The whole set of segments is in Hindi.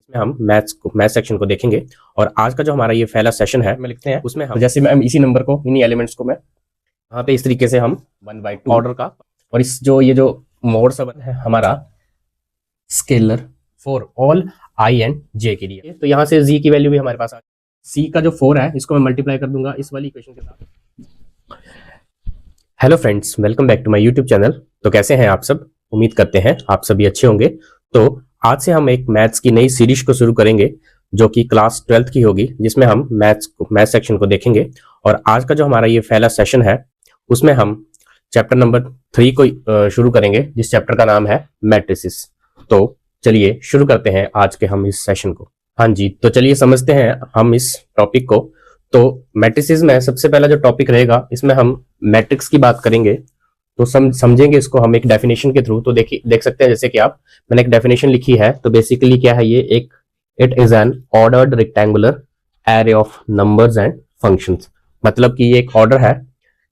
में हम मैथ सेक्शन को देखेंगे। और आज का जो हमारा ये पहला सेशन है में लिखते हैं उसमें हम जैसे मैं इसी नंबर को इन्हीं एलिमेंट्स को मैं यहाँ पे इस तरीके से हम 1/2 ऑर्डर का और इस जो ये जो मोड सब है हमारा scalar for all i and j के लिए। तो यहाँ से जी की वैल्यू भी हमारे पास आ सी का जो 4 है इसको मैं मल्टीप्लाई कर दूंगा इस वाली इक्वेशन के साथ। Hello friends, welcome back to my YouTube channel. तो कैसे हैं आप सब? उम्मीद करते हैं आप सभी अच्छे होंगे। तो आज से हम एक मैथ्स की नई सीरीज को शुरू करेंगे जो कि क्लास 12th की होगी, जिसमें हम मैथ सेक्शन को देखेंगे। और आज का जो हमारा ये पहला सेशन है उसमें हम चैप्टर नंबर 3 को शुरू करेंगे, जिस चैप्टर का नाम है मैट्रिसेस। तो चलिए शुरू करते हैं आज के हम इस सेशन को। हाँ जी, तो चलिए समझते हैं हम इस टॉपिक को। तो मैट्रिसेस में सबसे पहला जो टॉपिक रहेगा इसमें हम मैट्रिक्स की बात करेंगे। तो समझेंगे इसको हम एक डेफिनेशन के थ्रू। तो देख सकते हैं जैसे कि मैंने एक डेफिनेशन लिखी है। तो बेसिकली क्या है ये, एक it is an ordered rectangular array of numbers and functions. मतलब कि ये एक ऑर्डर है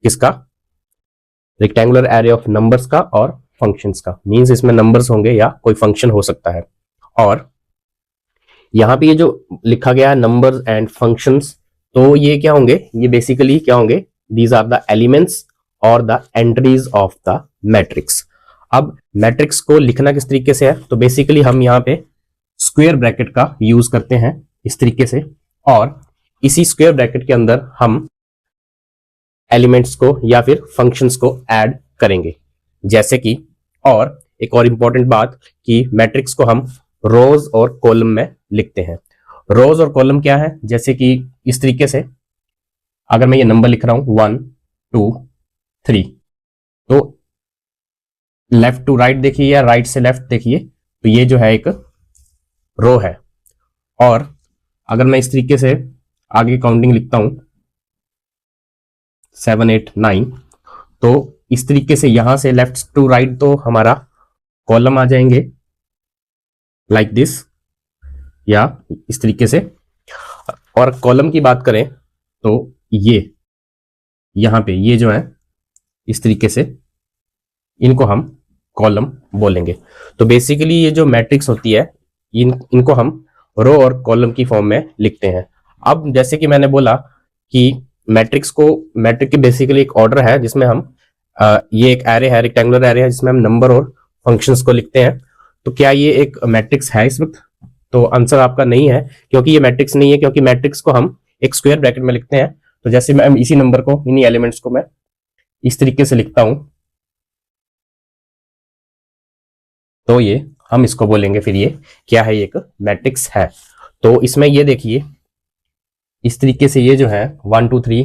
किसका? रेक्टेंगुलर एरे ऑफ नंबर्स का और फंक्शंस का। मींस इसमें नंबर्स होंगे या कोई फंक्शन हो सकता है। और यहाँ पे ये जो लिखा गया है नंबर्स एंड फंक्शंस, तो ये क्या होंगे? ये बेसिकली क्या होंगे? दीज आर द एलिमेंट्स और the entries of the matrix. अब मैट्रिक्स को लिखना किस तरीके से है? तो बेसिकली हम यहाँ पे स्क्वायर ब्रैकेट का यूज करते हैं इस तरीके से, और इसी स्क्वायर ब्रैकेट के अंदर हम एलिमेंट्स को या फिर फंक्शंस को ऐड करेंगे। जैसे कि, और एक और इंपॉर्टेंट बात कि मैट्रिक्स को हम रोज और कॉलम में लिखते हैं। रोज और कॉलम क्या है? जैसे कि इस तरीके से अगर मैं ये नंबर लिख रहा हूं 1 2 3, तो लेफ्ट टू राइट देखिए या राइट से लेफ्ट देखिए, तो ये जो है एक रो है। और अगर मैं इस तरीके से आगे काउंटिंग लिखता हूं 7 8 9, तो इस तरीके से यहां से लेफ्ट टू राइट तो हमारा कॉलम आ जाएंगे लाइक दिस, या इस तरीके से। और कॉलम की बात करें तो ये यहां पे ये जो है इस तरीके से, इनको हम कॉलम बोलेंगे। तो बेसिकली ये जो मैट्रिक्स होती है इनको हम रो और कॉलम की फॉर्म में लिखते हैं। अब जैसे कि मैंने बोला कि मैट्रिक की बेसिकली एक ऑर्डर है जिसमें हम ये एक एरे है, रेक्टेंगुलर एरे है, जिसमें हम नंबर और फंक्शंस को लिखते हैं। तो क्या ये एक मैट्रिक्स है इस वक्त? तो आंसर आपका नहीं है, क्योंकि ये मैट्रिक्स नहीं है, क्योंकि मैट्रिक्स को हम एक स्क्वायर ब्रैकेट में लिखते हैं। तो जैसे मैं इसी नंबर को, इन्हीं एलिमेंट्स को मैं इस तरीके से लिखता हूं, तो ये हम इसको बोलेंगे फिर ये क्या है? ये एक मैट्रिक्स है। तो इसमें ये देखिए इस तरीके से ये जो है 1 2 3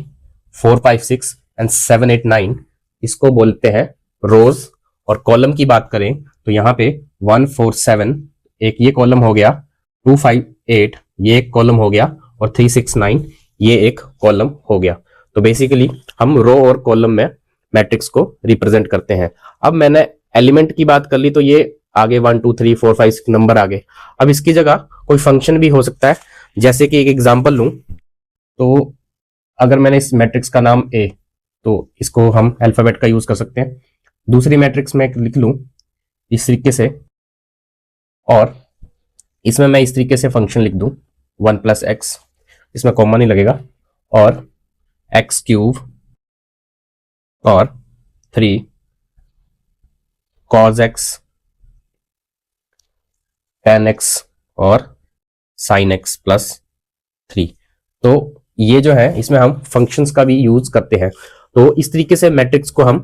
4 5 6 एंड 7 8 9, इसको बोलते हैं रोज। और कॉलम की बात करें तो यहाँ पे 1 4 7 एक ये कॉलम हो गया, 2 5 8 ये एक कॉलम हो गया, और 3 6 9 ये एक कॉलम हो गया। तो बेसिकली हम रो और कॉलम में मैट्रिक्स को रिप्रेजेंट करते हैं। अब मैंने एलिमेंट की बात कर ली, तो ये आगे 1 2 3 4 5 नंबर आगे। अब इसकी जगह कोई फंक्शन भी हो सकता है। जैसे कि एक एग्जांपल लूं, तो अगर मैंने इस मैट्रिक्स का नाम ए, तो इसको हम अल्फाबेट का यूज कर सकते हैं। दूसरी मैट्रिक्स में लिख लूं इस तरीके से, और इसमें मैं इस तरीके से फंक्शन लिख दूं 1 + x, इसमें कॉमा नहीं लगेगा, और x³ और 3 cos x tan x और sin x + 3। तो ये जो है इसमें हम फंक्शंस का भी यूज करते हैं। तो इस तरीके से मैट्रिक्स को हम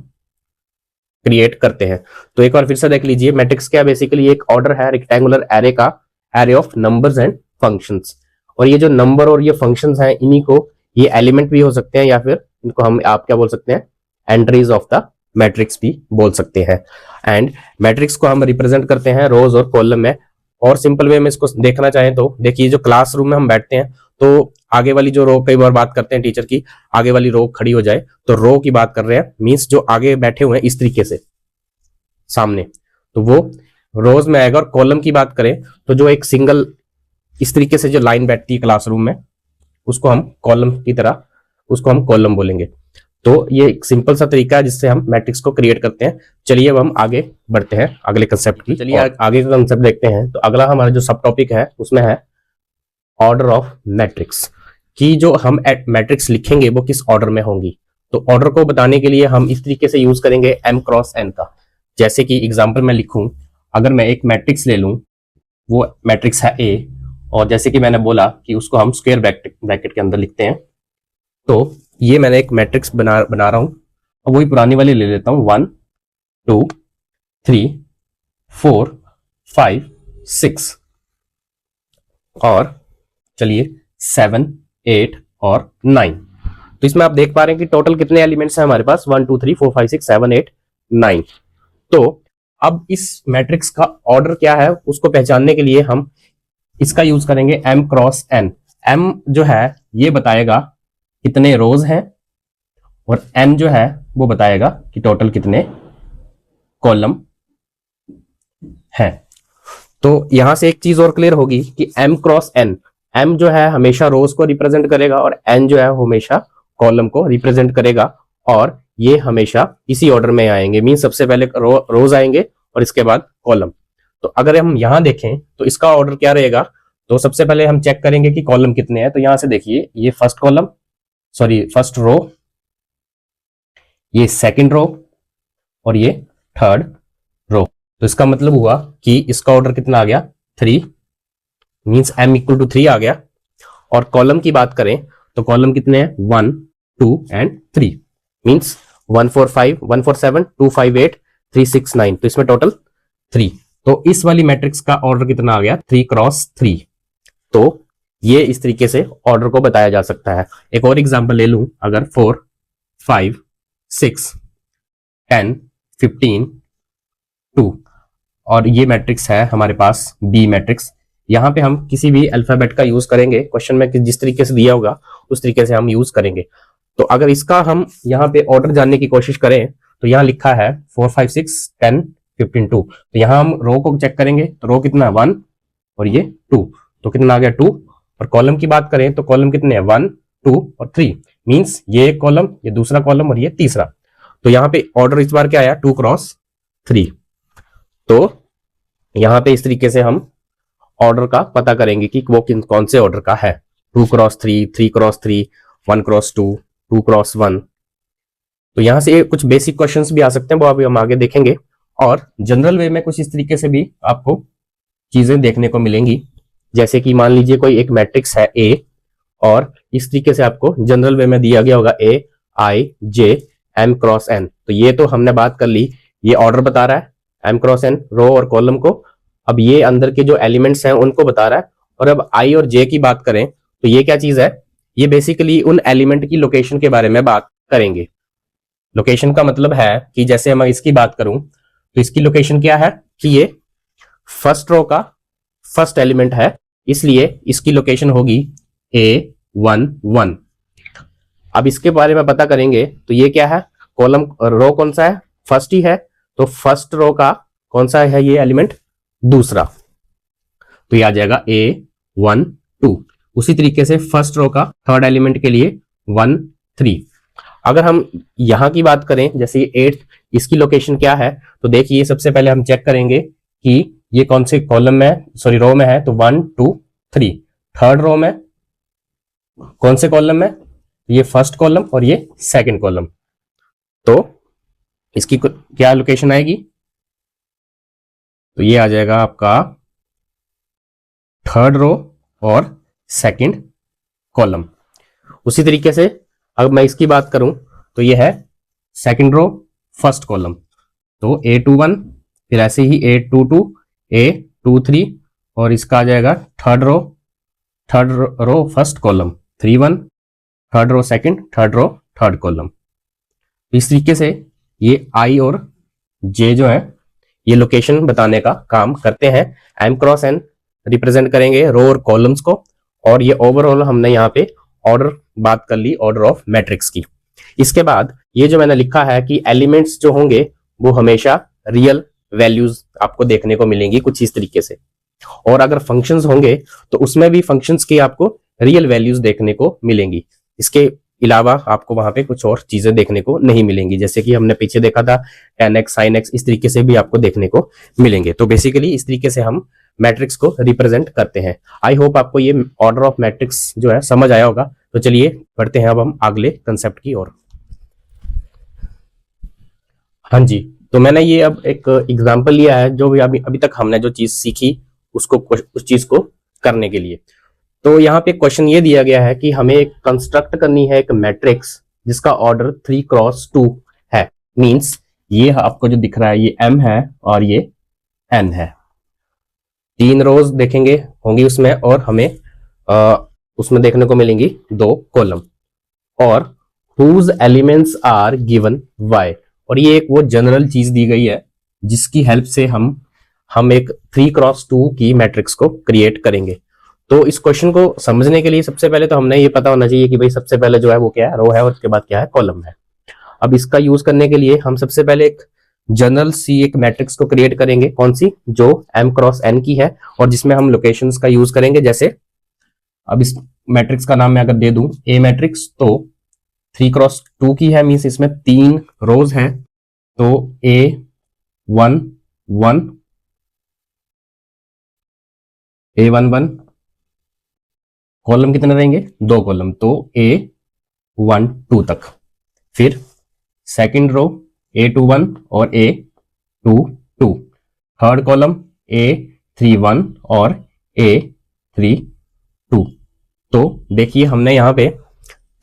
क्रिएट करते हैं। तो एक बार फिर से देख लीजिए, मैट्रिक्स क्या? बेसिकली एक ऑर्डर है रेक्टेंगुलर एरे का, array of numbers and functions. और ये जो नंबर और ये फंक्शंस हैं, इन्हीं को ये एलिमेंट भी हो सकते हैं, या फिर इनको हम आप क्या बोल सकते हैं? एंट्रीज ऑफ द मैट्रिक्स भी बोल सकते हैं। एंड मैट्रिक्स को हम रिप्रेजेंट करते हैं रोज और कॉलम में। और सिंपल वे में इसको देखना चाहें तो देखिए, जो क्लासरूम में हम बैठते हैं तो आगे वाली जो रो, कई बार बात करते हैं टीचर की, आगे वाली रो खड़ी हो जाए, तो रो की बात कर रहे हैं, मींस जो आगे बैठे हुए हैं इस तरीके से सामने, तो वो रोज में आएगा। और कॉलम की बात करें तो जो एक सिंगल इस तरीके से जो लाइन बैठती है क्लासरूम में, उसको हम कॉलम की तरह, उसको हम कॉलम बोलेंगे। तो ये एक सिंपल सा तरीका है जिससे हम मैट्रिक्स को क्रिएट करते हैं। चलिए अब हम आगे बढ़ते हैं अगले कंसेप्ट की। चलिए आगे का कंसेप्ट देखते हैं। तो अगला हमारा जो सब टॉपिक है उसमें है ऑर्डर ऑफ मैट्रिक्स, कि जो हम मैट्रिक्स लिखेंगे वो किस ऑर्डर में होंगी। तो ऑर्डर को बताने के लिए हम इस तरीके से यूज करेंगे m क्रॉस n का। जैसे कि एग्जांपल मैं लिखूं, अगर मैं एक मैट्रिक्स ले लूं, वो मैट्रिक्स है A, और जैसे कि मैंने बोला कि उसको हम स्क्वायर ब्रैकेट के अंदर लिखते हैं। तो ये मैंने एक मैट्रिक्स बना रहा हूं। अब वही पुरानी वाली ले लेता हूं, 1 2 3 4 5 6, और चलिए 7 8 और 9। तो इसमें आप देख पा रहे हैं कि टोटल कितने एलिमेंट्स हैं हमारे पास, 1 2 3 4 5 6 7 8 9। तो अब इस मैट्रिक्स का ऑर्डर क्या है उसको पहचानने के लिए हम इसका यूज करेंगे m क्रॉस n। m जो है ये बताएगा कितने रोज हैं, और n जो है वो बताएगा कि टोटल कितने कॉलम हैं। तो यहां से एक चीज और क्लियर होगी कि m क्रॉस n, m जो है हमेशा रोज को रिप्रेजेंट करेगा और n जो है हमेशा कॉलम को रिप्रेजेंट करेगा, और ये हमेशा इसी ऑर्डर में आएंगे। मीन सबसे पहले रोज आएंगे और इसके बाद कॉलम। तो अगर हम यहां देखें तो इसका ऑर्डर क्या रहेगा, तो सबसे पहले हम चेक करेंगे कि कॉलम कितने हैं। तो यहां से देखिए, ये फर्स्ट रो, ये सेकंड रो, और ये थर्ड रो। तो इसका मतलब हुआ कि इसका ऑर्डर कितना आ गया, 3, मींस m इक्वल टू 3 आ गया। और कॉलम की बात करें तो कॉलम कितने हैं, 1 2 एंड 3, मींस 1 4 5 1 4 7 2 5 8 3 6 9। तो इसमें टोटल 3। तो इस वाली मैट्रिक्स का ऑर्डर कितना आ गया, 3 क्रॉस 3। तो ये इस तरीके से ऑर्डर को बताया जा सकता है। एक और एग्जांपल ले लूं, अगर 4 5 6 10 15 2, और ये मैट्रिक्स है हमारे पास बी मैट्रिक्स। यहां पे हम किसी भी अल्फाबेट का यूज करेंगे, क्वेश्चन में जिस तरीके से दिया होगा उस तरीके से हम यूज करेंगे। तो अगर इसका हम यहाँ पे ऑर्डर जानने की कोशिश करें तो यहाँ लिखा है 4 5 6 10 15 2। तो यहाँ हम रो को चेक करेंगे तो रो कितना है, 1, और ये 2, तो कितना आ गया 2। और कॉलम की बात करें तो कॉलम कितने हैं, 1 2 और 3, मींस ये एक कॉलम, ये दूसरा कॉलम और ये तीसरा। तो यहाँ पे ऑर्डर इस बार क्या आया, 2 क्रॉस 3। तो यहाँ पे इस तरीके से हम ऑर्डर का पता करेंगे कि वो कौन से ऑर्डर का है, 2 क्रॉस 3, 3 क्रॉस 3, 1 क्रॉस 2, 2 क्रॉस 1। तो यहां से कुछ बेसिक क्वेश्चंस भी आ सकते हैं, वो अभी हम आगे देखेंगे। और जनरल वे में कुछ इस तरीके से भी आपको चीजें देखने को मिलेंगी। जैसे कि मान लीजिए कोई एक मैट्रिक्स है A, और इस तरीके से आपको जनरल वे में दिया गया होगा A I J M cross N। तो ये तो हमने बात कर ली, ये ऑर्डर बता रहा है M क्रॉस N, रो और कॉलम को। अब ये अंदर के जो एलिमेंट्स हैं उनको बता रहा है। और अब I और J की बात करें तो ये क्या चीज है, ये बेसिकली उन एलिमेंट की लोकेशन के बारे में बात करेंगे। लोकेशन का मतलब है कि जैसे मैं इसकी बात करूं तो इसकी लोकेशन क्या है कि ये फर्स्ट रो का फर्स्ट एलिमेंट है, इसलिए इसकी लोकेशन होगी A1 1। अब इसके बारे में पता करेंगे तो ये क्या है, कॉलम रो कौन सा है, फर्स्ट ही है, तो फर्स्ट रो का कौन सा है ये एलिमेंट, दूसरा। तो ये आ जाएगा A1 2। उसी तरीके से फर्स्ट रो का थर्ड एलिमेंट के लिए 1 3। अगर हम यहां की बात करें, जैसे 8, इसकी लोकेशन क्या है, तो देखिए सबसे पहले हम चेक करेंगे कि ये कौन से कॉलम में, सॉरी रो में है। तो 1 2 3, थर्ड रो में कौन से कॉलम में, ये फर्स्ट कॉलम और ये सेकंड कॉलम। तो इसकी क्या लोकेशन आएगी, तो ये आ जाएगा आपका थर्ड रो और सेकंड कॉलम। उसी तरीके से अगर मैं इसकी बात करूं तो ये है सेकंड रो फर्स्ट कॉलम, तो A21, फिर ऐसे ही A22 A23, और इसका आ जाएगा third row first column 3 1, third row second, third row third column. इस तरीके से ये I और J जो है ये लोकेशन बताने का काम करते हैं। M क्रॉस N रिप्रेजेंट करेंगे रो और कॉलम्स को, और ये ओवरऑल हमने यहाँ पे ऑर्डर बात कर ली, ऑर्डर ऑफ मैट्रिक्स की। इसके बाद ये जो मैंने लिखा है कि एलिमेंट्स जो होंगे वो हमेशा रियल वैल्यूज आपको देखने को मिलेंगी कुछ इस तरीके से, और अगर फंक्शंस होंगे तो उसमें भी फंक्शंस की आपको रियल वैल्यूज देखने को मिलेंगी। इसके अलावा आपको वहां पे कुछ और चीजें देखने को नहीं मिलेंगी, जैसे कि हमने पीछे देखा था tan x sin x, इस तरीके से भी आपको देखने को मिलेंगे। तो बेसिकली इस तरीके से हम मैट्रिक्स को रिप्रेजेंट करते हैं। आई होप आपको ये ऑर्डर ऑफ मैट्रिक्स जो है समझ आया होगा। तो चलिए बढ़ते हैं अब हम अगले कंसेप्ट की ओर। हाँ जी, तो मैंने ये अब एक एग्जांपल लिया है, जो भी अभी तक हमने जो चीज सीखी उसको उस चीज को करने के लिए। तो यहाँ पे क्वेश्चन ये दिया गया है कि हमें एक कंस्ट्रक्ट करनी है एक मैट्रिक्स जिसका ऑर्डर 3x2 है। मींस ये आपको जो दिख रहा है ये m है और ये n है। 3 रोज देखेंगे होंगी उसमें, और हमें उसमें देखने को मिलेंगी 2 कॉलम, और whose elements are given y। और ये एक वो जनरल चीज दी गई है जिसकी हेल्प से हम एक 3x2 की मैट्रिक्स को क्रिएट करेंगे। तो इस क्वेश्चन को समझने के लिए सबसे पहले तो हमने ये पता होना चाहिए कि भाई सबसे पहले जो है वो क्या है, रो है, और उसके बाद क्या है, कॉलम है। अब इसका यूज करने के लिए हम सबसे पहले एक जनरल सी एक मैट्रिक्स को क्रिएट करेंगे। कौन सी? जो m क्रॉस n की है, और जिसमें हम लोकेशंस का यूज करेंगे। जैसे अब इस मैट्रिक्स का नाम मैं अगर दे दूं ए मैट्रिक्स, तो 3x2 की है, मींस इसमें 3 रोज हैं। तो A11 A11 कॉलम कितने रहेंगे? 2 कॉलम, तो A12 तक। फिर सेकंड रो A21 और A22, थर्ड कॉलम A31 और A32। तो देखिए हमने यहाँ पे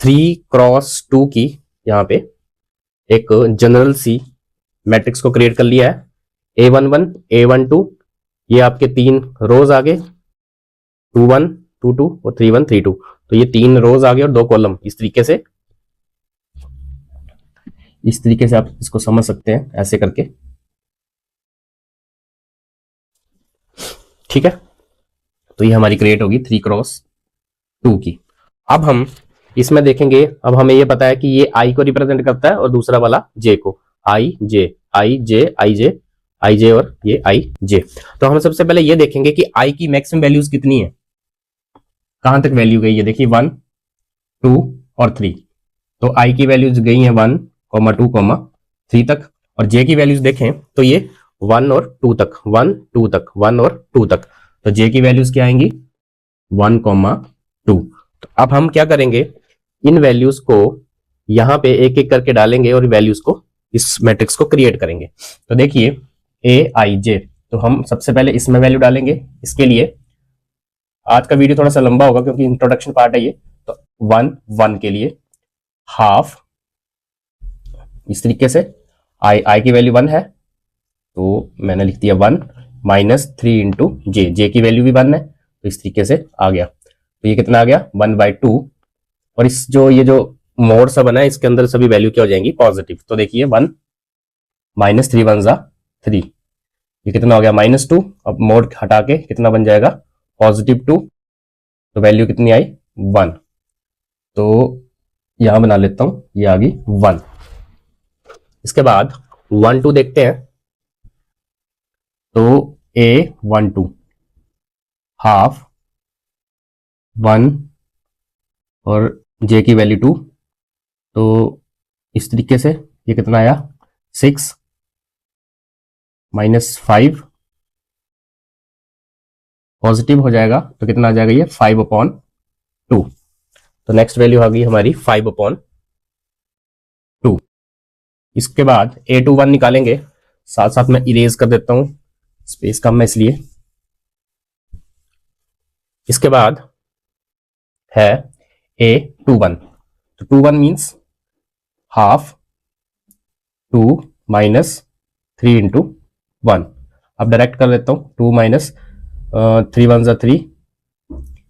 3x2 की यहाँ पे एक जनरल सी मैट्रिक्स को क्रिएट कर लिया है। A11 A12 ये आपके 3 रोज आ गए, 21 22 और 31 32। तो ये 3 रोज आ गए और 2 कॉलम। इस तरीके से आप इसको समझ सकते हैं, ऐसे करके। ठीक है, तो ये हमारी क्रिएट होगी 3x2 की। अब हम इसमें देखेंगे, अब हमें ये पता है कि ये i को रिप्रेजेंट करता है और दूसरा वाला j को, i j और ये i j। तो हम सबसे पहले ये देखेंगे कि i की मैक्सिमम वैल्यूज कितनी है, कहां तक वैल्यू गई है। देखिए 1 2 और 3। तो i की वैल्यूज गई हैं 1 2 3 तक, और j की वैल्यूज देखें तो ये 1 और 2 तक, 1 2 तक, 1 और 2 तक। तो j की वैल्यूज क्या आएंगी? 1 2। तो अब हम क्या करेंगे, इन वैल्यूज को यहां पे एक एक करके डालेंगे और वैल्यूज को, इस मैट्रिक्स को क्रिएट करेंगे। तो देखिए aij, तो हम सबसे पहले इसमें वैल्यू डालेंगे। इसके लिए आज का वीडियो थोड़ा सा लंबा होगा क्योंकि इंट्रोडक्शन पार्ट है ये। तो 1 1 के लिए हाफ, इस तरीके से i की वैल्यू 1 है, तो मैंने लिख दिया 1 -3 इंटू j की वैल्यू भी 1 है, तो इस तरीके से आ गया। तो ये कितना आ गया? 1/2। और इस जो ये जो मोड सा बना है इसके अंदर सभी वैल्यू क्या हो जाएंगी? पॉजिटिव। तो देखिए 1 -3 1 जा 3, ये कितना हो गया? -2। अब मोड हटा के कितना बन जाएगा? +2। तो वैल्यू कितनी आई? 1। तो यहां बना लेता हूं, ये आ गई 1। इसके बाद 1 2 देखते हैं। तो A12 हाफ 1 और j की वैल्यू 2, तो इस तरीके से ये कितना आया? 6 -5 पॉजिटिव हो जाएगा, तो कितना आ जाएगा? ये 5/2। तो नेक्स्ट वैल्यू आ गई हमारी 5/2। इसके बाद A21 निकालेंगे, साथ साथ मैं इरेज कर देता हूं, स्पेस कम है इसलिए। इसके बाद है A21, तो 21 मीन्स हाफ 2 -3 इंटू 1। अब डायरेक्ट कर लेता हूं, 2 -3 1 जा 3,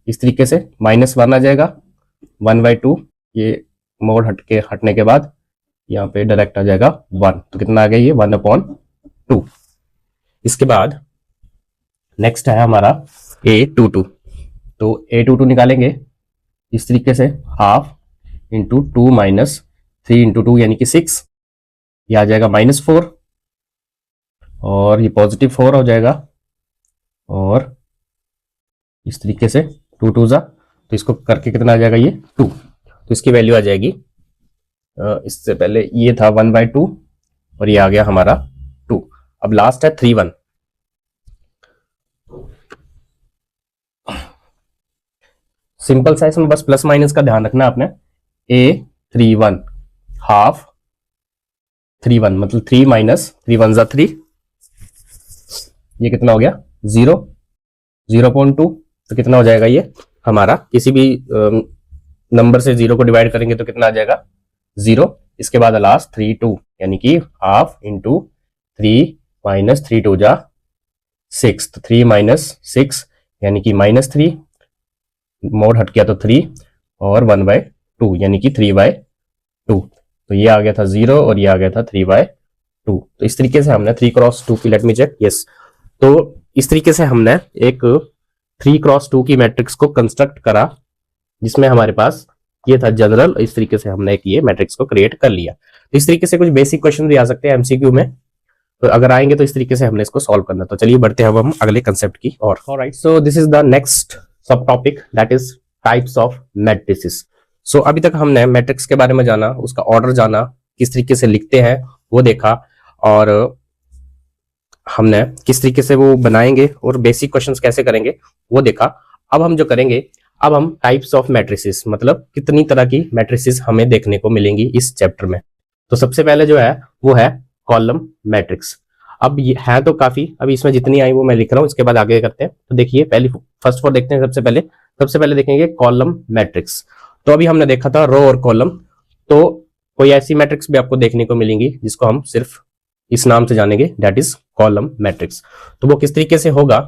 इस तरीके से -1 आ जाएगा 1/2। ये मोड हटने के बाद यहाँ पे डायरेक्ट आ जाएगा 1, तो कितना आ गया? ये 1/2। इसके बाद नेक्स्ट है हमारा A22, तो A22 निकालेंगे इस तरीके से, हाफ इंटू 2 -3 इंटू 2 यानी कि 6, ये आ जाएगा -4, और ये +4 हो जाएगा, और इस तरीके से 2 2 जा, तो इसको करके कितना आ जाएगा? ये 2। तो इसकी वैल्यू आ जाएगी, इससे पहले ये था 1/2 और ये आ गया हमारा 2। अब लास्ट है 3/1। सिंपल सा, इसमें बस प्लस माइनस का ध्यान रखना आपने। A31 हाफ 3/1 मतलब 3 माइनस 3 1 जा 3, ये कितना हो गया 0, 0.2। तो कितना हो जाएगा ये हमारा, किसी भी नंबर से 0 को डिवाइड करेंगे तो कितना आ जाएगा 0। इसके बाद लास्ट 3/2 यानी कि हाफ इंटू 3 माइनस 3 2 जा 6, तो 3 माइनस 6 यानी कि -3, मोड हट गया तो 3 और 1/2 यानी कि 3/2। तो ये आ गया था 0 और ये आ गया था 3/2। तो इस तरीके से हमने 3x2 की, लेट मी चेक, यस, तो इस तरीके से हमने एक 3x2 की मैट्रिक्स को कंस्ट्रक्ट करा, जिसमें हमारे पास ये था जनरल। इस तरीके से हमने एक ये मैट्रिक्स को क्रिएट कर लिया। तो इस तरीके से कुछ बेसिक क्वेश्चन भी आ सकते हैं एमसीक्यू में, तो अगर आएंगे तो इस तरीके से हमने इसको सॉल्व करना। तो चलिए बढ़ते हैं अब हम अगले कंसेप्ट की ओर। Alright, so this is the next sub topic, that is types of matrices. सो अभी तक हमने मैट्रिक्स के बारे में जाना, उसका ऑर्डर जाना, किस तरीके से लिखते हैं वो देखा, और हमने किस तरीके से वो बनाएंगे और बेसिक क्वेश्चंस कैसे करेंगे वो देखा। अब हम जो करेंगे, अब हम टाइप्स ऑफ मैट्रिसेस, मतलब कितनी तरह की मैट्रिसेस हमें देखने को मिलेंगी इस चैप्टर में। तो सबसे पहले जो है वो है कॉलम मैट्रिक्स। अब ये है तो काफी, अभी इसमें जितनी आई वो मैं लिख रहा हूँ, इसके बाद आगे करते हैं। तो देखिए पहली फर्स्ट फोर देखते हैं। सबसे पहले देखेंगे कॉलम मैट्रिक्स। तो अभी हमने देखा था रो और कॉलम, तो कोई ऐसी मैट्रिक्स भी आपको देखने को मिलेंगी जिसको हम सिर्फ इस नाम से जानेंगे, दैट इज कॉलम मैट्रिक्स। तो वो किस तरीके से होगा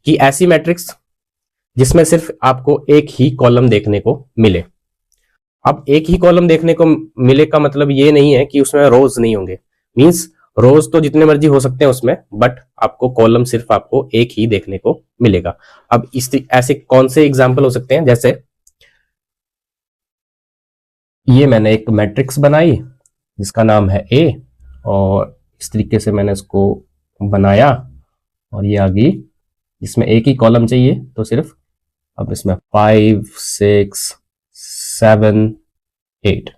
कि ऐसी मैट्रिक्स जिसमें सिर्फ आपको एक ही कॉलम देखने को मिले। अब एक ही कॉलम देखने को मिले का मतलब ये नहीं है कि उसमें रोज नहीं होंगे, मींस रोज तो जितने मर्जी हो सकते हैं उसमें, बट आपको कॉलम सिर्फ आपको एक ही देखने को मिलेगा। अब इस ऐसे कौन से एग्जाम्पल हो सकते हैं, जैसे ये मैंने एक मैट्रिक्स बनाई जिसका नाम है A, और इस तरीके से मैंने इसको बनाया, और ये आ गई जिसमें एक ही कॉलम चाहिए, तो सिर्फ अब इसमें 5 6 7 8।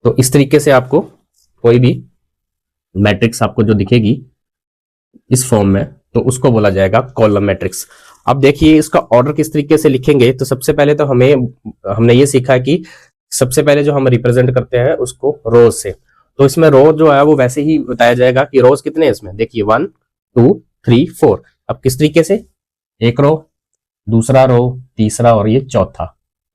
तो इस तरीके से आपको कोई भी मैट्रिक्स आपको जो दिखेगी इस फॉर्म में, तो उसको बोला जाएगा कॉलम मैट्रिक्स। अब देखिए इसका ऑर्डर किस तरीके से लिखेंगे। तो सबसे पहले तो हमने ये सीखा कि सबसे पहले जो हम रिप्रेजेंट करते हैं उसको रोज से। तो इसमें रो जो है वो वैसे ही बताया जाएगा कि रोज कितने हैं इसमें। देखिए 1 2 3 4। अब किस तरीके से, एक रो, दूसरा रो, तीसरा और ये चौथा।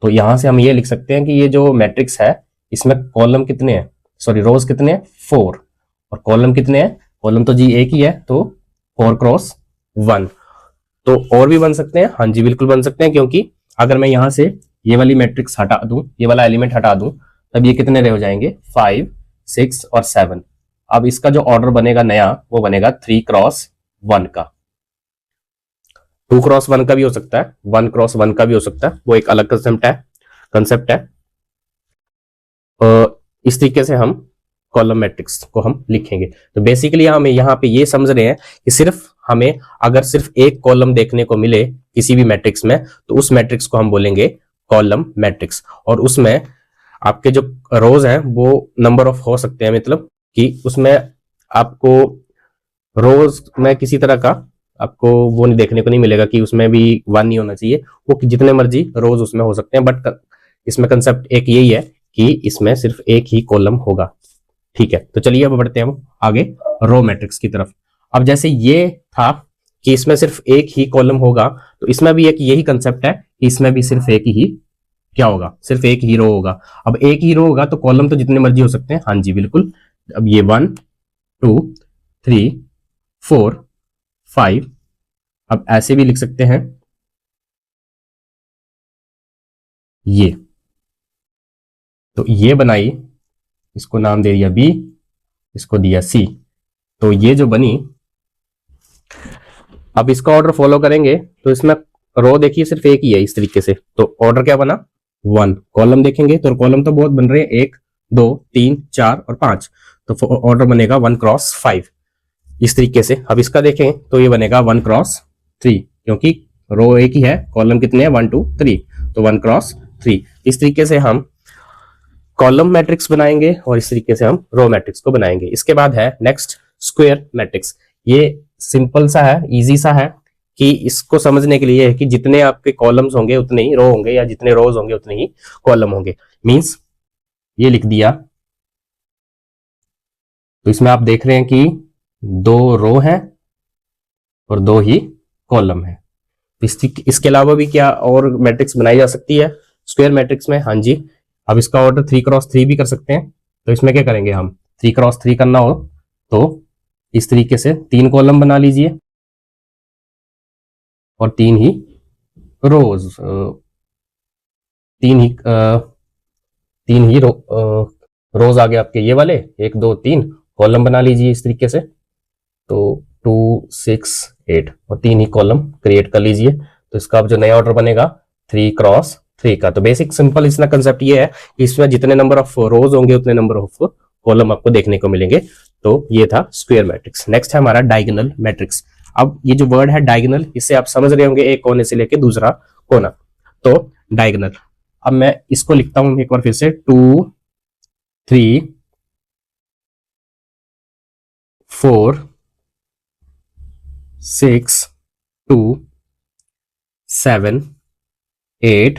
तो यहां से हम ये लिख सकते हैं कि ये जो मैट्रिक्स है इसमें कॉलम कितने हैं, सॉरी रोज कितने हैं 4, और कॉलम कितने हैं, कॉलम तो जी एक ही है, तो 4x1। तो और भी बन सकते हैं, हाँ जी बिल्कुल बन सकते हैं, क्योंकि अगर मैं यहां से ये वाली मैट्रिक्स हटा दूं, ये वाला एलिमेंट हटा दूं, तब ये कितने रह हो जाएंगे 5 6 और 7। अब इसका जो ऑर्डर बनेगा नया वो बनेगा 3x1 का। 2x1 का भी हो सकता है, 1x1 का भी हो सकता है, वो एक अलग कंसेप्ट है। इस तरीके से हम कॉलम मैट्रिक्स को हम लिखेंगे। तो बेसिकली हम यहाँ पे ये समझ रहे हैं कि सिर्फ हमें अगर सिर्फ एक कॉलम देखने को मिले किसी भी मैट्रिक्स में, तो उस मैट्रिक्स को हम बोलेंगे कॉलम मैट्रिक्स। और उसमें आपके जो रोज हैं वो नंबर ऑफ हो सकते हैं, मतलब कि उसमें आपको रोज में किसी तरह का आपको वो नहीं देखने को नहीं मिलेगा कि उसमें भी 1 नहीं होना चाहिए, वो जितने मर्जी रोज उसमें हो सकते हैं। बट इसमें कंसेप्ट एक यही है कि इसमें सिर्फ एक ही कॉलम होगा। ठीक है, तो चलिए अब बढ़ते हैं हम आगे रो मैट्रिक्स की तरफ। अब जैसे ये था कि इसमें सिर्फ एक ही कॉलम होगा, तो इसमें भी एक यही कंसेप्ट है कि इसमें भी सिर्फ एक ही क्या होगा, सिर्फ एक ही रो होगा। अब एक ही रो होगा तो कॉलम तो जितने मर्जी हो सकते हैं, हाँ जी बिल्कुल। अब ये 1 2 3 4 5, अब ऐसे भी लिख सकते हैं ये। तो ये बनाई, इसको नाम दे दिया B, इसको दिया C। तो ये जो बनी, अब इसका ऑर्डर फॉलो करेंगे तो इसमें रो देखिए सिर्फ एक ही है इस तरीके से, तो ऑर्डर क्या बना 1। कॉलम देखेंगे तो कॉलम तो बहुत बन रहे हैं, 1 2 3 4 और 5, तो ऑर्डर बनेगा 1x5 इस तरीके से। अब इसका देखें तो ये बनेगा 1x3, क्योंकि रो एक ही है, कॉलम कितने हैं 1 2 3, तो 1x3। इस तरीके से हम कॉलम मैट्रिक्स बनाएंगे और इस तरीके से हम रो मैट्रिक्स को बनाएंगे। इसके बाद है नेक्स्ट स्क्वायर मैट्रिक्स। ये सिंपल सा है, इजी सा है कि इसको समझने के लिए है कि जितने आपके कॉलम्स होंगे उतने ही रो होंगे, या जितने रोज होंगे उतने ही कॉलम होंगे। मींस ये लिख दिया, तो इसमें आप देख रहे हैं कि 2 रो हैं और 2 ही कॉलम है। इसके अलावा भी क्या और मैट्रिक्स बनाई जा सकती है स्क्वायर मैट्रिक्स में? हाँ जी, अब इसका ऑर्डर 3x3 भी कर सकते हैं। तो इसमें क्या करेंगे हम, 3x3 करना हो तो इस तरीके से 3 कॉलम बना लीजिए और 3 ही रोज, 3 ही रोज आ गए आपके ये वाले, 1 2 3 कॉलम बना लीजिए इस तरीके से। तो 2 6 8 और 3 ही कॉलम क्रिएट कर लीजिए। तो इसका अब जो नया ऑर्डर बनेगा 3x3 का। तो बेसिक सिंपल इसका कंसेप्ट ये है कि इसमें जितने नंबर ऑफ रोज होंगे उतने नंबर ऑफ कॉलम आपको देखने को मिलेंगे। तो ये था स्क्वायर मैट्रिक्स। नेक्स्ट है हमारा डायगोनल मैट्रिक्स। अब ये जो वर्ड है डायगोनल, इससे आप समझ रहे होंगे एक कोने से लेके दूसरा कोना। तो डायगोनल, अब मैं इसको लिखता हूं एक बार फिर से, 2 3 4 6 2 7 8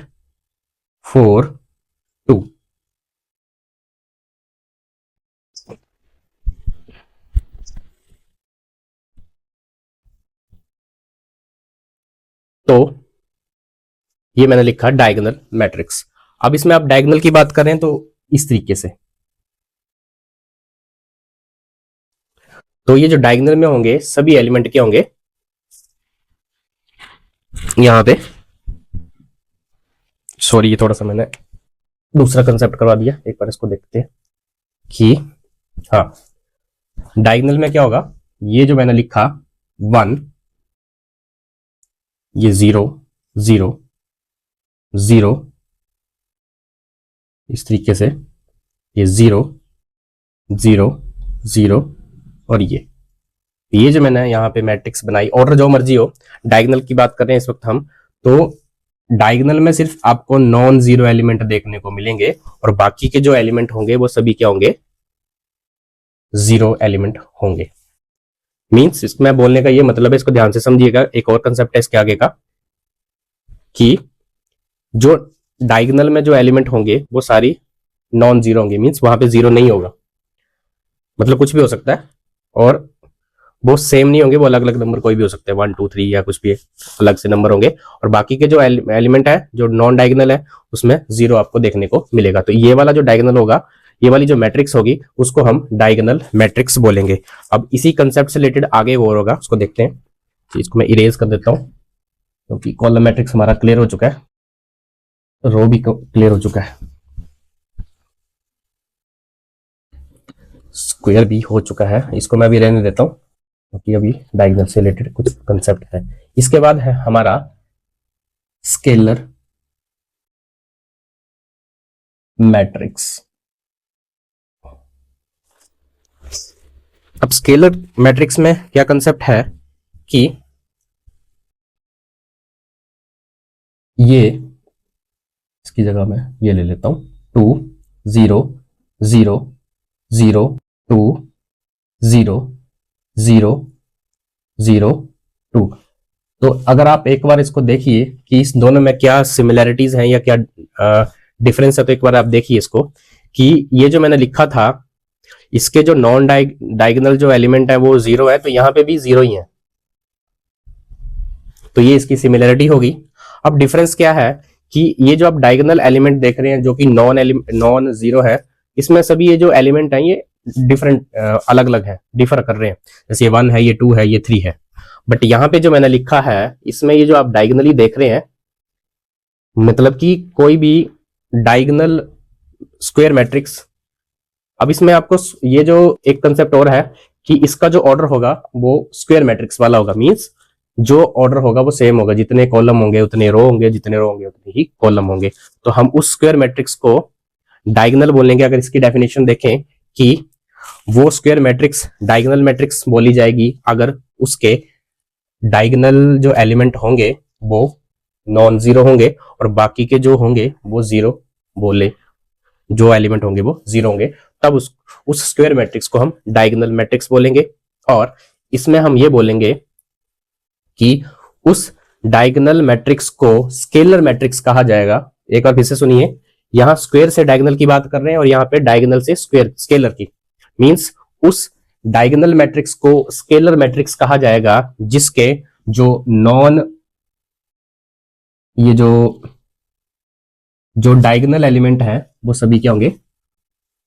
4 2। तो ये मैंने लिखा डायगोनल मैट्रिक्स। अब इसमें आप डायगोनल की बात करें तो इस तरीके से, तो ये जो डायगोनल में होंगे सभी एलिमेंट क्या होंगे, यहां पे सॉरी ये थोड़ा सा मैंने दूसरा कंसेप्ट करवा दिया, एक बार इसको देखते हैं कि हाँ डायगोनल में क्या होगा। ये जो मैंने लिखा 1, ये 0 0 0 इस तरीके से, ये 0 0 0 और ये जो मैंने यहाँ पे मैट्रिक्स बनाई, ऑर्डर जो मर्जी हो, डायगोनल की बात कर रहे हैं इस वक्त हम। तो डायगोनल में सिर्फ आपको नॉन जीरो एलिमेंट देखने को मिलेंगे और बाकी के जो एलिमेंट होंगे वो सभी क्या होंगे, जीरो एलिमेंट होंगे। मींस इसमें बोलने का ये मतलब है, इसको ध्यान से समझिएगा। एक और कंसेप्ट है इसके आगे का कि जो डायगोनल में जो एलिमेंट होंगे वो सारी नॉन जीरो होंगे। मींस वहां पे जीरो नहीं होगा, मतलब कुछ भी हो सकता है और वो सेम नहीं होंगे, वो अलग अलग नंबर कोई भी हो सकते हैं, 1 2 3 या कुछ भी अलग से नंबर होंगे। और बाकी के जो एलिमेंट है जो नॉन डायगोनल है उसमें जीरो आपको देखने को मिलेगा। तो ये वाला जो डायगोनल होगा, ये वाली जो मैट्रिक्स होगी उसको हम डायगोनल मैट्रिक्स बोलेंगे। अब इसी कंसेप्ट से रिलेटेड आगे वो होगा, उसको देखते हैं। इसको मैं इरेज कर देता हूं क्योंकि कॉलम मैट्रिक्स हमारा क्लियर हो चुका है, रो भी क्लियर हो चुका है, स्क्वायर भी हो चुका है। इसको मैं अभी रहने देता हूं क्योंकि अभी डायगोनल से रिलेटेड कुछ कंसेप्ट है। इसके बाद है हमारा स्केलर मैट्रिक्स। अब स्केलर मैट्रिक्स में क्या कंसेप्ट है कि ये, इसकी जगह मैं ये ले लेता हूं, 2 0 0 0 2 0 0 0 2। तो अगर आप एक बार इसको देखिए कि इस दोनों में क्या सिमिलैरिटीज हैं या क्या डिफरेंस है, तो एक बार आप देखिए इसको कि ये जो मैंने लिखा था इसके जो नॉन डायगोनल जो एलिमेंट है वो जीरो है, तो यहां पे भी जीरो ही है, तो ये इसकी सिमिलैरिटी होगी। अब डिफरेंस क्या है कि ये जो आप डायगोनल एलिमेंट देख रहे हैं जो कि नॉन जीरो है, इसमें सभी ये जो एलिमेंट है ये डिफरेंट अलग अलग है, डिफर कर रहे हैं। जैसे ये 1 है, ये 2 है, ये 3 है। बट यहाँ पे जो मैंने लिखा है इसमें ये जो आप डायगोनली देख रहे हैं, मतलब कि कोई भी डायगोनल स्क्वायर मैट्रिक्स। अब इसमें आपको ये जो एक कंसेप्ट और है कि इसका जो ऑर्डर होगा वो स्क्वायर मैट्रिक्स वाला होगा। मींस जो ऑर्डर होगा वो सेम होगा, जितने कॉलम होंगे उतने रो होंगे, जितने रो होंगे उतने ही कॉलम होंगे। तो हम उस स्क्वायर मैट्रिक्स को डायगोनल बोलेंगे। अगर इसकी डेफिनेशन देखें कि वो स्क्वायर मैट्रिक्स डायगोनल मैट्रिक्स बोली जाएगी अगर उसके डायगोनल जो एलिमेंट होंगे वो नॉन जीरो होंगे और बाकी के जो होंगे वो जीरो बोले जो एलिमेंट होंगे वो 0 होंगे, तब उस स्क्वायर मैट्रिक्स को हम डायगोनल मैट्रिक्स बोलेंगे। और इसमें हम ये बोलेंगे कि उस डायगोनल मैट्रिक्स को स्केलर मैट्रिक्स कहा जाएगा। एक बार फिर से सुनिए, यहां स्क्वायर से डायगोनल की बात कर रहे हैं और यहां पे डायगोनल से स्क्वायर स्केलर की, मींस उस डायगोनल मैट्रिक्स को स्केलर मैट्रिक्स कहा जाएगा जिसके जो नॉन ये जो डायगोनल एलिमेंट है वो सभी क्या होंगे,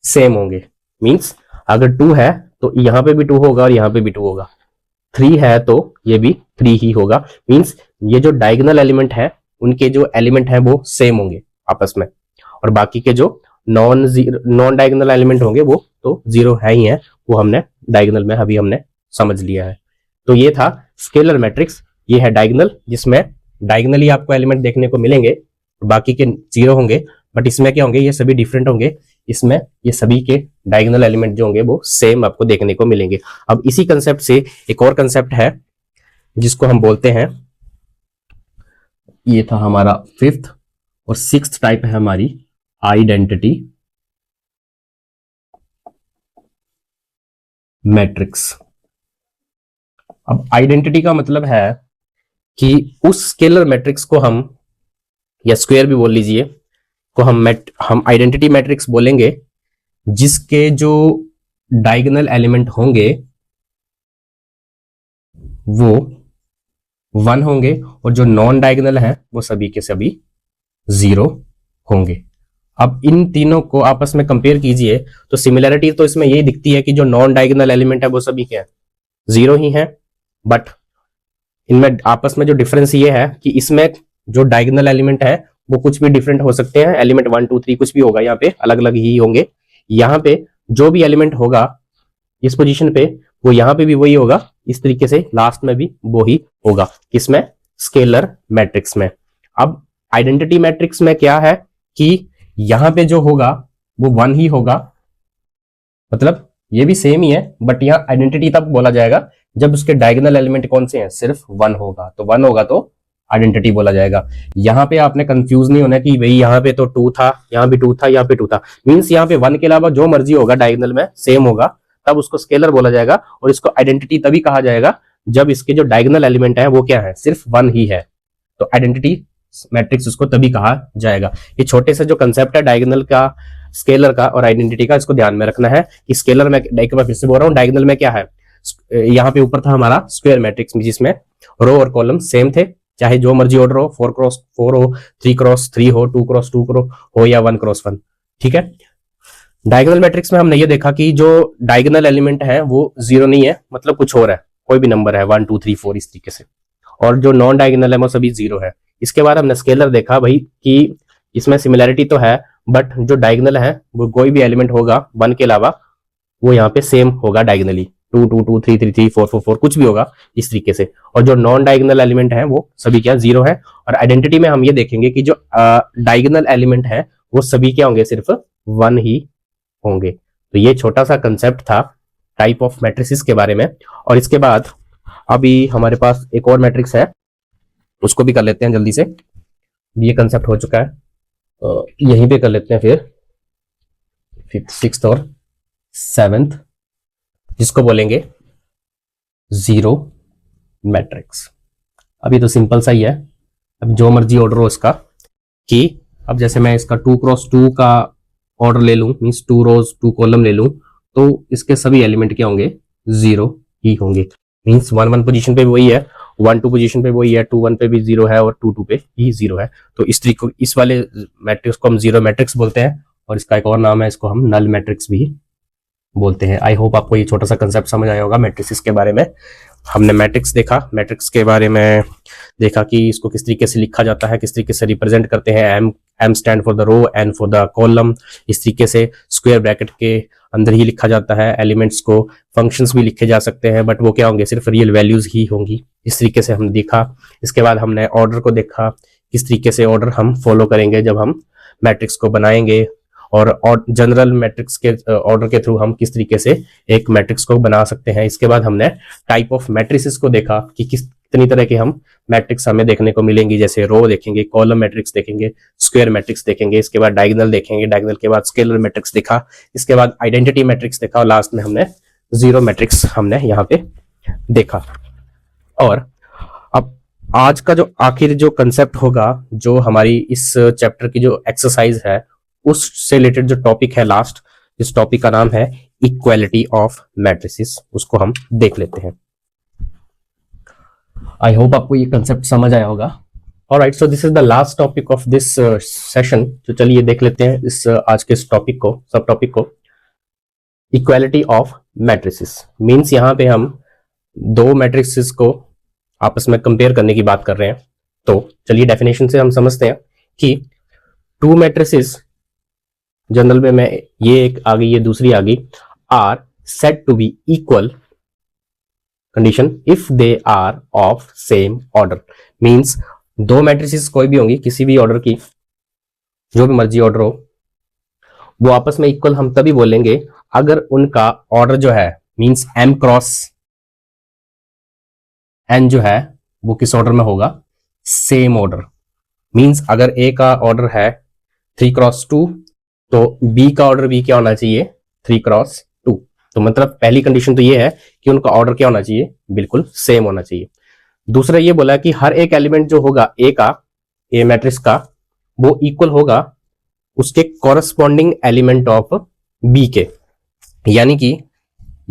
सेम होंगे। मींस अगर 2 है तो यहां पे भी 2 होगा और यहां पे भी 2 होगा, 3 है तो ये भी 3 ही होगा। मींस ये जो डायगोनल एलिमेंट है उनके जो एलिमेंट है वो सेम होंगे आपस में, और बाकी के जो नॉन डायगोनल एलिमेंट होंगे वो तो 0 है ही है, वो हमने डायगोनल में अभी हमने समझ लिया है। तो ये था स्केलर मैट्रिक्स, ये है डायगोनल, जिसमें डायगोनली आपको एलिमेंट देखने को मिलेंगे, बाकी के 0 होंगे, बट इसमें क्या होंगे, ये सभी डिफरेंट होंगे। इसमें ये सभी के डायगोनल एलिमेंट जो होंगे वो सेम आपको देखने को मिलेंगे। अब इसी कंसेप्ट से एक और कंसेप्ट है जिसको हम बोलते हैं, ये था हमारा 5th, और 6th टाइप है हमारी आइडेंटिटी मैट्रिक्स। अब आइडेंटिटी का मतलब है कि उस स्केलर मैट्रिक्स को हम, या स्क्वायर भी बोल लीजिए, को हम आइडेंटिटी मैट्रिक्स बोलेंगे जिसके जो डायगोनल एलिमेंट होंगे वो 1 होंगे और जो नॉन डायगोनल है वो सभी के सभी 0 होंगे। अब इन तीनों को आपस में कंपेयर कीजिए तो सिमिलरिटी तो इसमें यही दिखती है कि जो नॉन डायगोनल एलिमेंट है वो सभी क्या है, 0 ही है। बट इनमें आपस में जो डिफरेंस ये है कि इसमें जो डायगोनल एलिमेंट है वो कुछ भी डिफरेंट हो सकते हैं, एलिमेंट 1 2 3 कुछ भी होगा, यहाँ पे अलग अलग ही होंगे। यहाँ पे जो भी एलिमेंट होगा इस पोजीशन पे वो यहाँ पे भी वही होगा, इस तरीके से लास्ट में भी वो ही होगा, किसमें, स्केलर मैट्रिक्स में। अब आइडेंटिटी मैट्रिक्स में क्या है कि यहाँ पे जो होगा वो 1 ही होगा, मतलब ये भी सेम ही है, बट यहाँ आइडेंटिटी तब बोला जाएगा जब उसके डायगोनल एलिमेंट कौन से हैं, सिर्फ 1 होगा, तो 1 होगा तो आइडेंटिटी बोला जाएगा। यहाँ पे आपने कंफ्यूज नहीं होना कि भाई यहाँ पे तो 2 था, यहाँ भी 2 था, यहाँ पे 2 था, मींस यहाँ पे 1 के अलावा जो मर्जी होगा डायगोनल में सेम होगा, तब उसको स्केलर बोला जाएगा। और इसको आइडेंटिटी तभी कहा जाएगा जब इसके जो डायगोनल एलिमेंट है वो क्या है, सिर्फ 1 ही है, तो आइडेंटिटी मैट्रिक्स उसको तभी कहा जाएगा। ये छोटे से जो कंसेप्ट है डायगोनल का, स्केलर का और आइडेंटिटी का, इसको ध्यान में रखना है कि स्केलर में, एक बार फिर से बोल रहा हूँ, डायगोनल में क्या है, यहाँ पे ऊपर था हमारा स्क्वायर मैट्रिक्स जिसमें रो और कॉलम सेम थे, चाहे जो मर्जी ऑर्डर हो, 4x4 हो, 3x3 हो, 2x2 हो या 1x1, ठीक है। डायगोनल मैट्रिक्स में हमने ये देखा कि जो डायगोनल एलिमेंट है वो 0 नहीं है, मतलब कुछ और है, कोई भी नंबर है 1 2 3 4 इस तरीके से, और जो नॉन डायगोनल है वो सभी 0 है। इसके बाद हमने स्केलर देखा भाई कि इसमें सिमिलैरिटी तो है, बट जो डायगोनल है वो कोई भी एलिमेंट होगा 1 के अलावा वो यहाँ पे सेम होगा डायगोनली, 2 2 2 3 3 3 4 4 4 कुछ भी होगा इस तरीके से, और जो नॉन डायगोनल एलिमेंट है वो सभी क्या 0 है। और आइडेंटिटी में हम ये देखेंगे कि जो डायगोनल एलिमेंट है वो सभी क्या होंगे, सिर्फ 1 ही होंगे। तो ये छोटा सा कंसेप्ट था टाइप ऑफ मैट्रिसेस के बारे में। और इसके बाद अभी हमारे पास एक और मैट्रिक्स है, उसको भी कर लेते हैं जल्दी से, ये कंसेप्ट हो चुका है, यहीं पे कर लेते हैं फिर 5th 6th और 7th, जिसको बोलेंगे 0 मैट्रिक्स। अभी तो सिंपल सा ही है, अब जो मर्जी ऑर्डर हो इसका, कि अब जैसे मैं इसका 2x2 का ऑर्डर ले लूं, मींस 2 रोज 2 कॉलम ले लूं, तो इसके सभी एलिमेंट क्या होंगे, 0 ही होंगे। मींस 1 1 पोजीशन पे वही है, 1 2 पोजीशन पे वही है, 2 1 पे भी 0 है और 2 2 पे ही 0 है। तो इस तरीके, इस वाले मैट्रिक्स को हम 0 मैट्रिक्स बोलते हैं, और इसका एक और नाम है, इसको हम नल मैट्रिक्स भी बोलते हैं। आई होप आपको ये छोटा सा कंसेप्ट समझ आया होगा मैट्रिक्स के बारे में। हमने मैट्रिक्स देखा, मैट्रिक्स के बारे में देखा कि इसको किस तरीके से लिखा जाता है, किस तरीके से रिप्रेजेंट करते हैं, m stand for the row, n for the column, इस तरीके से स्क्वायर ब्रैकेट के अंदर ही लिखा जाता है। एलिमेंट्स को फंक्शंस भी लिखे जा सकते हैं, बट वो क्या होंगे, सिर्फ रियल वैल्यूज ही होंगी, इस तरीके से हम देखा। इसके बाद हमने ऑर्डर को देखा, किस तरीके से ऑर्डर हम फॉलो करेंगे जब हम मैट्रिक्स को बनाएंगे, और जनरल मैट्रिक्स के ऑर्डर के थ्रू हम किस तरीके से एक मैट्रिक्स को बना सकते हैं। इसके बाद हमने टाइप ऑफ मैट्रिसेस को देखा कि कितनी तरह के हम मैट्रिक्स हमें देखने को मिलेंगी, जैसे रो देखेंगे, कॉलम मैट्रिक्स देखेंगे, स्क्वायर मैट्रिक्स देखेंगे, इसके बाद डायगोनल देखेंगे, डायगोनल के बाद स्केलर मैट्रिक्स देखा, इसके बाद आइडेंटिटी मैट्रिक्स देखा और लास्ट में हमने जीरो मैट्रिक्स हमने यहाँ पे देखा। और अब आज का जो आखिर जो कंसेप्ट होगा, जो हमारी इस चैप्टर की जो एक्सरसाइज है उससे रिलेटेड जो टॉपिक है लास्ट, इस टॉपिक का नाम है इक्वालिटी ऑफ मैट्रिसेस, उसको हम देख लेते हैं। आई होप आपको ये कंसेप्ट समझ आया होगा। Alright, so this is the last topic of this session. तो चलिए देख लेते हैं इस आज के इस टॉपिक को, सब टॉपिक को। इक्वालिटी ऑफ मैट्रिसेस मींस यहाँ पे हम दो मैट्रिसेस को आपस में कंपेयर करने की बात कर रहे हैं। तो चलिए डेफिनेशन से हम समझते हैं कि टू मैट्रिसेस, जनरल में मैं ये एक आ गई, ये दूसरी आ गई, are said to be equal condition if they are of same order. Means दो मैट्रिसेस कोई भी होंगी, किसी भी ऑर्डर की, जो भी मर्जी ऑर्डर हो, वो आपस में इक्वल हम तभी बोलेंगे अगर उनका ऑर्डर जो है मींस m क्रॉस n जो है वो किस ऑर्डर में होगा, सेम ऑर्डर। मींस अगर a का ऑर्डर है 3 क्रॉस 2 तो b का ऑर्डर भी क्या होना चाहिए, 3 क्रॉस 2। तो मतलब पहली कंडीशन तो ये है कि उनका ऑर्डर क्या होना चाहिए, बिल्कुल सेम होना चाहिए। दूसरा ये बोला कि हर एक एलिमेंट जो होगा a का, a मैट्रिक्स का, वो इक्वल होगा उसके कॉरस्पॉन्डिंग एलिमेंट ऑफ b के। यानी कि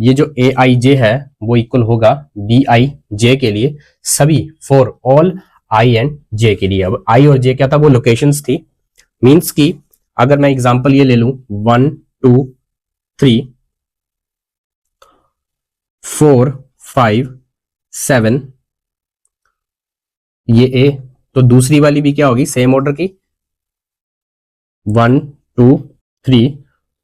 ये जो ए आई जे है वो इक्वल होगा बी आई जे के लिए, सभी for all i and j के लिए। अब आई और जे क्या था, वो लोकेशंस थी। मींस कि अगर मैं एग्जांपल ये ले लूं 1 2 3 4 5 7, ये ए, तो दूसरी वाली भी क्या होगी, सेम ऑर्डर की, 1 2 3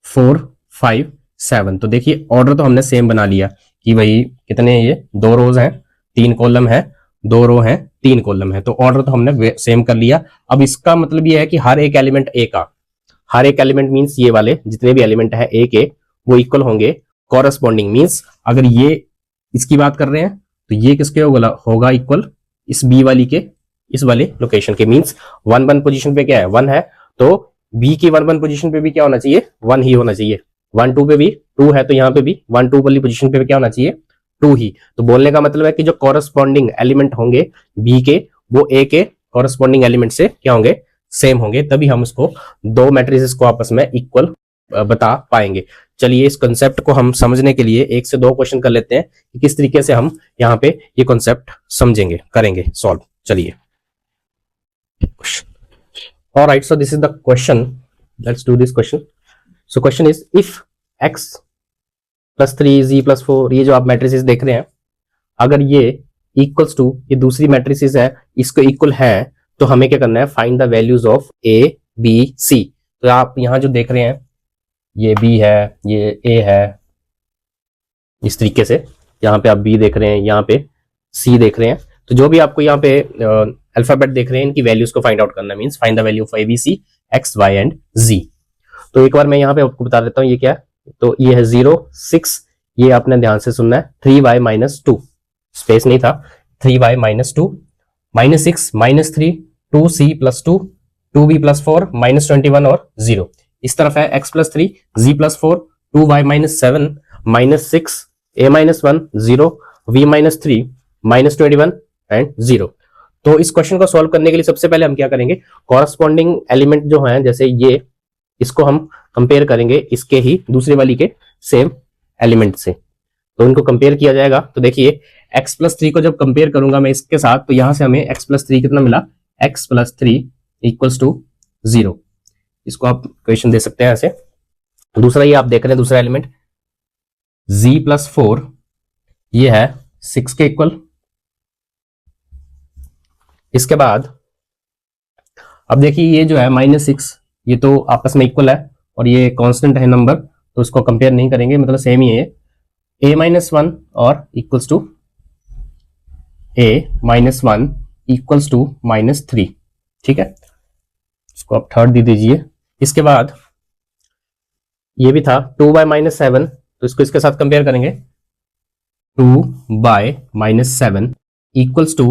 4 5 7। तो देखिए ऑर्डर तो हमने सेम बना लिया कि भाई कितने, ये 2 रोज हैं 3 कॉलम है, 2 रो हैं 3 कॉलम है, तो ऑर्डर तो हमने सेम कर लिया। अब इसका मतलब ये है कि हर एक एलिमेंट ए का, हर एक एलिमेंट मींस ये वाले जितने भी एलिमेंट है ए के, वो इक्वल होंगे कॉरस्पॉन्डिंग। मींस अगर ये इसकी बात कर रहे हैं तो ये किसके होगा इक्वल, इस बी वाली के, इस वाले लोकेशन के। मींस 1 1 पोजीशन पे क्या है, 1 है, तो बी की 1 1 पोजीशन पे भी क्या होना चाहिए, 1 ही होना चाहिए। 1 2 पे भी 2 है, तो यहाँ पे भी 1 2 वाली पोजीशन पे क्या होना चाहिए, 2 ही। तो बोलने का मतलब है कि जो कॉरस्पॉन्डिंग एलिमेंट होंगे बी के, वो ए के कॉरस्पॉन्डिंग एलिमेंट से क्या होंगे, सेम होंगे, तभी हम उसको दो मैट्रिसेस को आपस में इक्वल बता पाएंगे। चलिए इस कंसेप्ट को हम समझने के लिए 1 से 2 क्वेश्चन कर लेते हैं कि किस तरीके से हम यहाँ पे ये कंसेप्ट समझेंगे, करेंगे सॉल्व। चलिए, alright, so this is the question, let's do this question. So question is if x plus 3 z plus 4, ये जो आप मैट्रिसेस देख रहे हैं, अगर ये इक्वल्स टू ये दूसरी मैट्रिसेस है, इसको इक्वल है, तो हमें क्या करना है, find the values of a b c। तो आप यहां जो देख रहे हैं, ये b है, ये a है, इस तरीके से यहाँ पे आप b देख रहे हैं, यहाँ पे c देख रहे हैं। तो जो भी आपको यहाँ पे अल्फाबेट देख रहे हैं, इनकी वैल्यूज को फाइंड आउट करना, means find the value of a b c x y and z। तो एक बार मैं यहाँ पे आपको बता देता हूँ ये क्या है। तो ये है 0 6, ये आपने ध्यान से सुनना है, 3y माइनस 2, स्पेस नहीं था, 3y minus 2, minus 6 minus 3, 2c plus 2, 2b plus 4, minus 21 और 0। इस तरफ है x plus 3, z plus 4, 2y minus 7, minus 6, a minus 1, 0, v minus 3, minus 21 and 0। तो इस क्वेश्चन को सॉल्व करने के लिए सबसे पहले हम क्या करेंगे, कॉरस्पॉन्डिंग एलिमेंट जो है, जैसे ये, इसको हम कंपेयर करेंगे इसके ही दूसरे वाली के सेम एलिमेंट से। तो इनको कंपेयर किया जाएगा। तो देखिए x प्लस 3 को जब कंपेयर करूंगा मैं इसके साथ, तो यहां से हमें x प्लस 3 कितना मिला, x प्लस 3 इक्वल्स टू 0। इसको आप क्वेश्चन दे सकते हैं ऐसे। दूसरा ये आप देख रहे हैं, दूसरा एलिमेंट z प्लस 4, ये है 6 के इक्वल। इसके बाद अब देखिए ये जो है -6, ये तो आपस में इक्वल है और ये कांस्टेंट है नंबर, तो इसको कंपेयर नहीं करेंगे, मतलब सेम ही है। a माइनस 1 और equals to a minus 1 equals to -3, ठीक है। इसको आप थर्ड दे दीजिए। इसके बाद ये भी था 2y माइनस 7, तो इसको इसके साथ कंपेयर करेंगे, 2y minus 7 equals to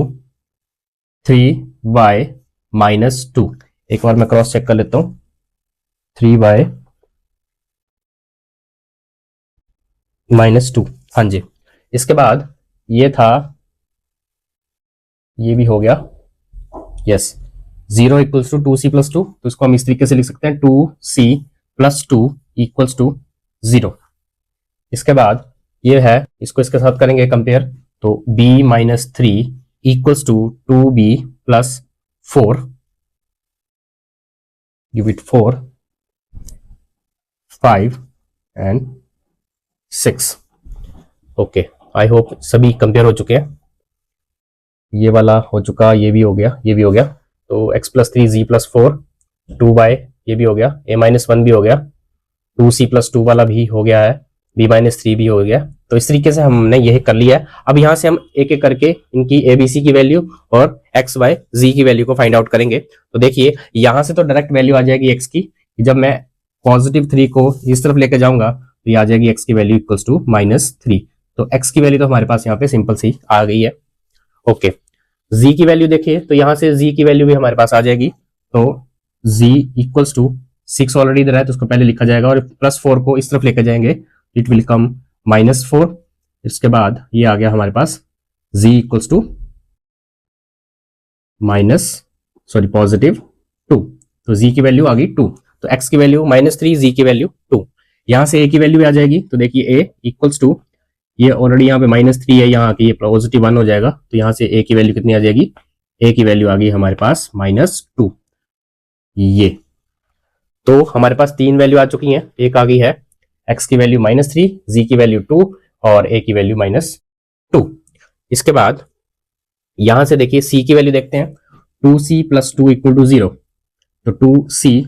3y minus 2। एक बार मैं क्रॉस चेक कर लेता हूं, 3y माइनस 2। हाँ जी। इसके बाद ये था, ये भी हो गया, यस। 0 इक्वल्स टू 2c+2, तो इसको हम इस तरीके से लिख सकते हैं 2c+2 इक्वल्स टू 0। इसके बाद ये है, इसको इसके साथ करेंगे कंपेयर, तो b-3 equals to 2b+4, give it 4, 5 and 6। Okay, I hope सभी कंपेयर हो चुके हैं। ये वाला हो चुका, ये भी हो गया, ये भी हो गया। तो x+3 z+4 2y, ये भी हो गया, a-1 भी हो गया, 2c+2 वाला भी हो गया है, b-3 भी हो गया। तो इस तरीके से हमने यही कर लिया है। अब यहाँ से हम एक एक करके इनकी abc की वैल्यू और x, y, z की वैल्यू को फाइंड आउट करेंगे। तो देखिए यहाँ से तो डायरेक्ट वैल्यू आ जाएगी x की, जब मैं +3 को इस तरफ लेके जाऊंगा तो ये आ जाएगी x की वैल्यू इक्वल्स टू -3। तो x की वैल्यू तो हमारे पास यहाँ पे सिंपल सी आ गई है। ओके, z की वैल्यू देखिए, तो यहां से z की वैल्यू भी हमारे पास आ जाएगी। तो z इक्वल्स टू 6 ऑलरेडी इधर है, तो उसको पहले लिखा जाएगा और +4 को इस तरफ लेकर जाएंगे, इट विल कम -4। इसके बाद ये आ गया हमारे पास z इक्वल्स टू +2। तो z की वैल्यू आ गई 2, तो x की वैल्यू -3, z की वैल्यू 2। यहां से a की वैल्यू भी आ जाएगी, तो देखिए a इक्वल्स टू, ये ऑलरेडी यहाँ पे -3 है, यहाँ आके ये +1 हो जाएगा, तो यहाँ से a की वैल्यू कितनी आ जाएगी, a की वैल्यू आ गई हमारे पास -2। ये तो हमारे पास 3 वैल्यू आ चुकी हैं। एक आ गई है x की वैल्यू -3, z की वैल्यू 2 और a की वैल्यू -2। इसके बाद यहां से देखिए c की वैल्यू देखते हैं, 2c+2 इक्वल टू 0। तो 2c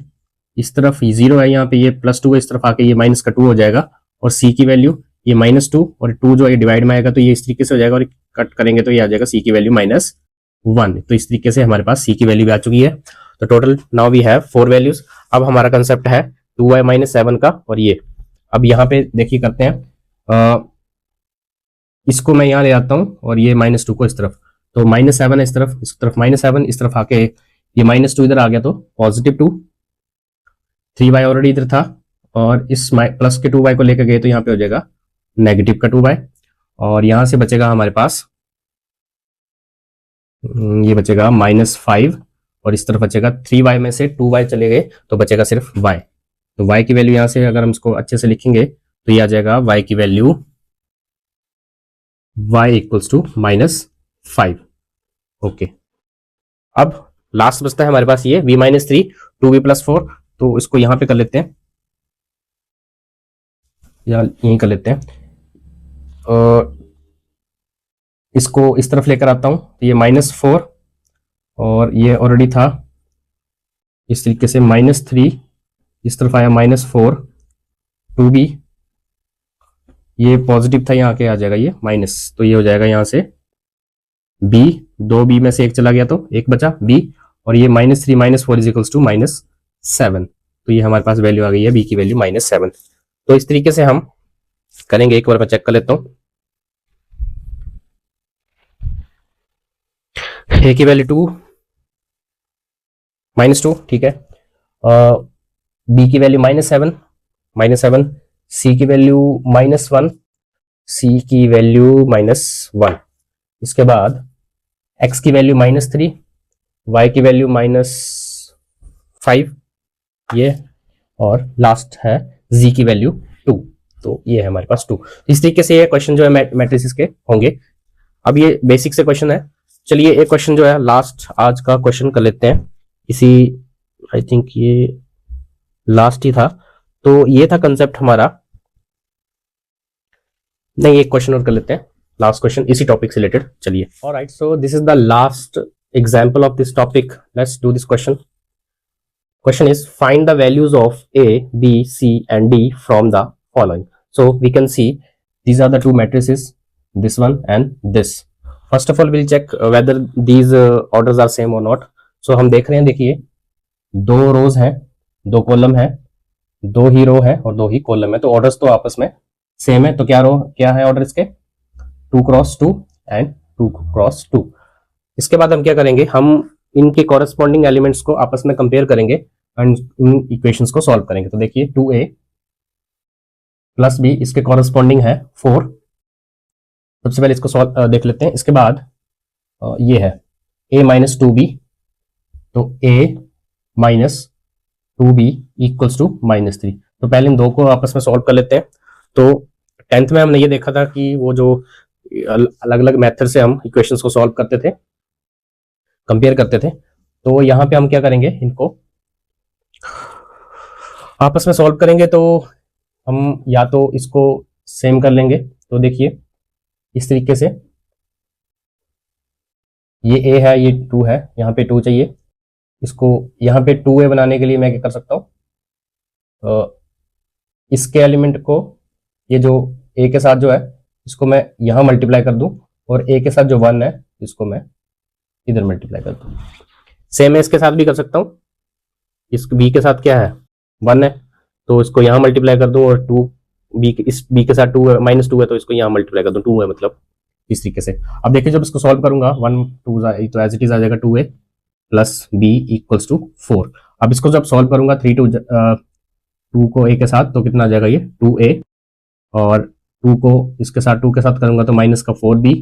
इस तरफ 0 है, यहाँ पे ये +2 है, इस तरफ आके ये -2 हो जाएगा, और c की वैल्यू ये -2 और 2 जो ये डिवाइड में आएगा तो ये इस तरीके से हो जाएगा, और कट करेंगे तो ये आ जाएगा c की वैल्यू -1। तो इस तरीके से हमारे पास c की वैल्यू भी आ चुकी है। तो total now we have 4 values. अब हमारा कंसेप्ट है 2y-7 का, और ये अब यहाँ पे देखिए करते हैं, इसको मैं यहाँ ले आता हूँ और ये -2 को इस तरफ, तो -7 है इस तरफ -7, इस तरफ आके ये -2 इधर आ गया, तो +2। 3y ऑलरेडी इधर था, और इस प्लस के 2y को लेकर गए तो यहाँ पे हो जाएगा नेगेटिव का 2y, और यहां से बचेगा हमारे पास, ये बचेगा -5, और इस तरफ बचेगा 3y में से 2y चले गए तो बचेगा सिर्फ y। तो y की वैल्यू यहां से अगर हम इसको अच्छे से लिखेंगे तो ये आ जाएगा y की value, y equals to -5। Okay, अब लास्ट बचता है हमारे पास ये v-3 2b+4, तो इसको यहां पे कर लेते हैं, या यहीं कर लेते हैं, इसको इस तरफ लेकर आता हूं, तो ये -4 और ये ऑलरेडी था इस तरीके से -3, इस तरफ आया -4, 2b, ये पॉजिटिव था, यहाँ के आ जाएगा ये माइनस, तो ये हो जाएगा यहाँ से b, 2b में से एक चला गया तो एक बचा b, और ये -3 -4 इज इक्वल्स टू -7। तो ये हमारे पास वैल्यू आ गई है b की वैल्यू -7। तो इस तरीके से हम करेंगे, एक बार मैं चेक कर लेता हूं। a की वैल्यू 2 -2, ठीक है, b की वैल्यू -7, c की वैल्यू -1, c की वैल्यू -1। इसके बाद x की वैल्यू -3, y की वैल्यू -5, ये, और लास्ट है z की वैल्यू 2। तो ये है हमारे पास 2। इस तरीके से ये क्वेश्चन जो है मैट्रिसेस के होंगे। अब ये बेसिक से क्वेश्चन है। चलिए एक क्वेश्चन जो है लास्ट आज का क्वेश्चन कर लेते हैं, इसी आई थिंक ये लास्ट ही था, तो ये था कंसेप्ट हमारा। नहीं, एक क्वेश्चन और कर लेते हैं, लास्ट क्वेश्चन इसी टॉपिक से रिलेटेड। चलिए, alright, so this is the last example of this topic. Let's do this question. Question is, find the values of A, B, C and D from the following. So we can see these are the two matrices, this one and this. First of all we'll check whether these orders are same or not. So हम देख रहे हैं, देखिए 2 रोज हैं, 2 कॉलम है, 2 ही रो है और 2 ही कॉलम है, तो ऑर्डर्स तो आपस में सेम है। तो क्या है ऑर्डर इसके, 2 × 2 एंड 2 क्रॉस 2। इसके बाद हम क्या करेंगे, हम इनके कॉरेस्पॉन्डिंग एलिमेंट्स को आपस में कंपेयर करेंगे एंड इन इक्वेशंस को सॉल्व करेंगे। तो देखिए 2a प्लस b इसके कॉरेस्पॉन्डिंग है 4। सबसे पहले इसको सॉल्व देख लेते हैं। इसके बाद ये है a माइनस 2b, तो a minus 2b equals to -3। तो पहले इन दो को आपस में सॉल्व कर लेते हैं। तो 10th में हमने ये देखा था कि वो जो अलग अलग मेथड से हम इक्वेशंस को सॉल्व करते थे, कंपेयर करते थे। तो यहाँ पे हम क्या करेंगे, इनको आपस में सॉल्व करेंगे। तो हम या तो इसको सेम कर लेंगे, तो देखिए इस तरीके से, ये a है, ये 2 है, यहाँ पे 2 चाहिए। इसको यहाँ पे 2a बनाने के लिए मैं क्या कर सकता हूँ, इसके एलिमेंट को, ये जो a के साथ जो है इसको मैं यहाँ मल्टीप्लाई कर दूं, और a के साथ जो 1 है इसको मैं इधर मल्टीप्लाई कर दूं। सेम है इसके साथ भी कर सकता हूँ। इस b के साथ क्या है, 1 है, तो इसको यहाँ मल्टीप्लाई कर दूं, और 2 b इस b के साथ 2 है, -2 है, तो इसको यहाँ मल्टीप्लाई कर दूं, 2 है मतलब, इस तरीके से। अब देखिए जब इसको सॉल्व करूंगा 1 2 तो एज इट इज आ जाएगा 2a plus b equals to 4। अब इसको जब सॉल्व करूंगा 3 2 को a के साथ, तो कितना आ जाएगा, ये 2a, और 2 को इसके साथ 2 के साथ करूंगा तो माइनस का 4b,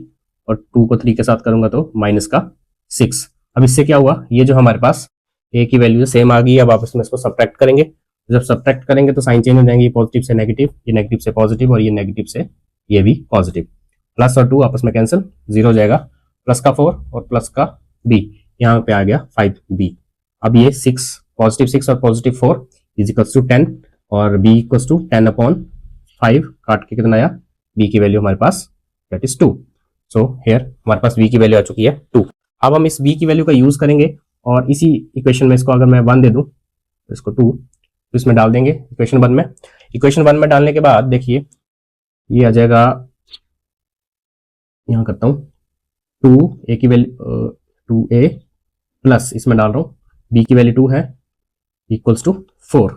और 2 को 3 के साथ करूंगा तो माइनस का 6। अब इससे क्या हुआ, ये जो हमारे पास a की वैल्यू सेम आ गई। अब आप इसमें इसको सब्ट्रैक्ट करेंगे, जब सब्ट्रैक्ट करेंगे तो साइन चेंज हो जाएंगे, पॉजिटिव से नेगेटिव, ये नेगेटिव से पॉजिटिव, और ये नेगेटिव से ये भी पॉजिटिव। प्लस और 2 आपस में कैंसिल, 0 हो जाएगा, प्लस का 4 और प्लस का b, यहाँ पे आ गया 5b। अब ये 6 पॉजिटिव 6 और पॉजिटिव 4 इज इक्वल्स टू 10, और b इक्वल्स टू 10/5, काट के कितना आया, b की वैल्यू हमारे पास दैट इज 2। सो हियर हमारे पास b की वैल्यू आ चुकी है 2। अब हम इस b की वैल्यू का यूज करेंगे, और इसी इक्वेशन में इसको अगर मैं 1 दे दूं, तो इसको 2 तो इसमें डाल देंगे इक्वेशन 1 में। इक्वेशन 1 में डालने के बाद देखिए ये आ जाएगा, यहाँ करता हूँ 2a की वैल्यू 2a प्लस, इसमें डाल रहा हूँ b की वैल्यू 2 है, इक्वल्स टू 4।